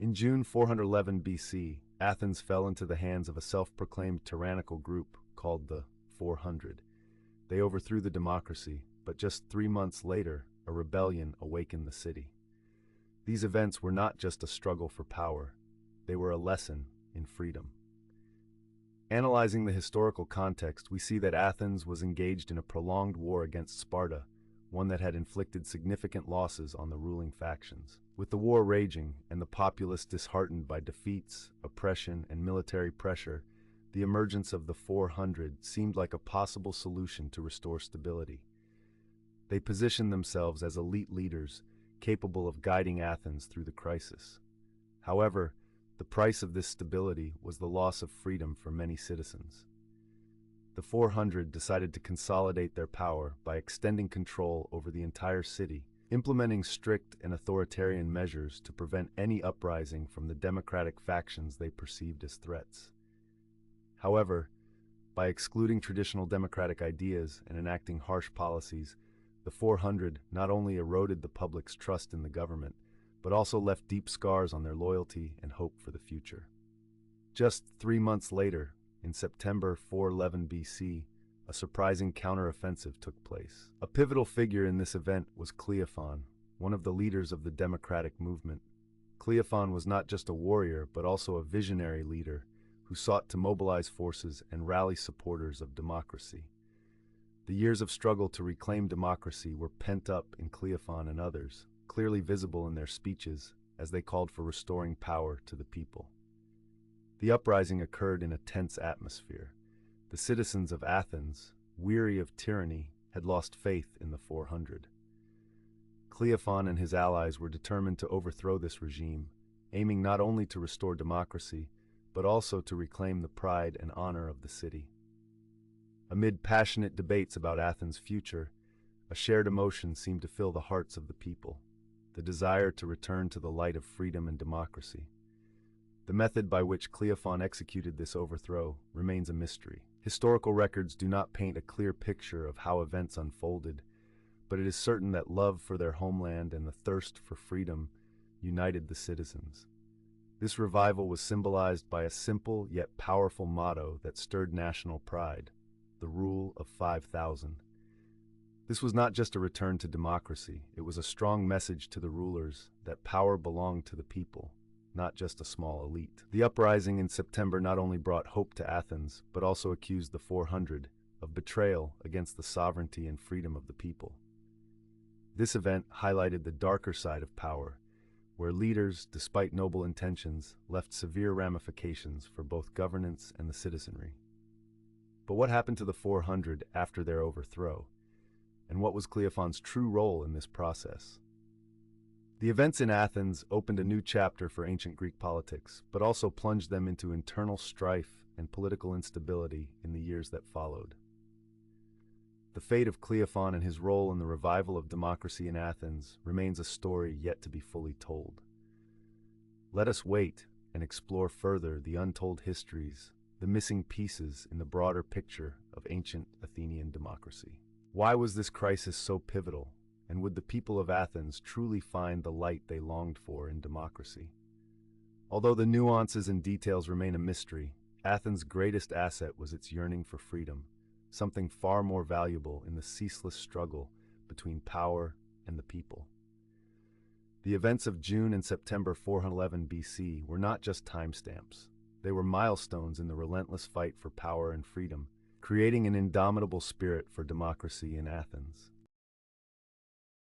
In June 411 BC, Athens fell into the hands of a self-proclaimed tyrannical group called the 400. They overthrew the democracy, but just 3 months later, a rebellion awakened the city. These events were not just a struggle for power, they were a lesson in freedom. Analyzing the historical context, we see that Athens was engaged in a prolonged war against Sparta, one that had inflicted significant losses on the ruling factions. With the war raging and the populace disheartened by defeats, oppression, and military pressure, the emergence of the 400 seemed like a possible solution to restore stability. They positioned themselves as elite leaders, capable of guiding Athens through the crisis. However, the price of this stability was the loss of freedom for many citizens. The 400 decided to consolidate their power by extending control over the entire city, implementing strict and authoritarian measures to prevent any uprising from the democratic factions they perceived as threats. However, by excluding traditional democratic ideas and enacting harsh policies, the 400 not only eroded the public's trust in the government, but also left deep scars on their loyalty and hope for the future. Just 3 months later, in September 411 BC, a surprising counteroffensive took place. A pivotal figure in this event was Cleophon, one of the leaders of the democratic movement. Cleophon was not just a warrior, but also a visionary leader who sought to mobilize forces and rally supporters of democracy. The years of struggle to reclaim democracy were pent up in Cleophon and others, clearly visible in their speeches as they called for restoring power to the people. The uprising occurred in a tense atmosphere. The citizens of Athens, weary of tyranny, had lost faith in the 400. Cleophon and his allies were determined to overthrow this regime, aiming not only to restore democracy, but also to reclaim the pride and honor of the city. Amid passionate debates about Athens' future, a shared emotion seemed to fill the hearts of the people, the desire to return to the light of freedom and democracy. The method by which Cleophon executed this overthrow remains a mystery. Historical records do not paint a clear picture of how events unfolded, but it is certain that love for their homeland and the thirst for freedom united the citizens. This revival was symbolized by a simple yet powerful motto that stirred national pride: the rule of 5,000. This was not just a return to democracy, it was a strong message to the rulers that power belonged to the people, not just a small elite. The uprising in September not only brought hope to Athens, but also accused the 400 of betrayal against the sovereignty and freedom of the people. This event highlighted the darker side of power, where leaders, despite noble intentions, left severe ramifications for both governance and the citizenry. But what happened to the 400 after their overthrow? And what was Cleophon's true role in this process? The events in Athens opened a new chapter for ancient Greek politics, but also plunged them into internal strife and political instability in the years that followed. The fate of Cleophon and his role in the revival of democracy in Athens remains a story yet to be fully told. Let us wait and explore further the untold histories, the missing pieces in the broader picture of ancient Athenian democracy. Why was this crisis so pivotal, and would the people of Athens truly find the light they longed for in democracy? Although the nuances and details remain a mystery, Athens' greatest asset was its yearning for freedom, something far more valuable in the ceaseless struggle between power and the people. The events of June and September 411 BC were not just timestamps. They were milestones in the relentless fight for power and freedom, creating an indomitable spirit for democracy in Athens.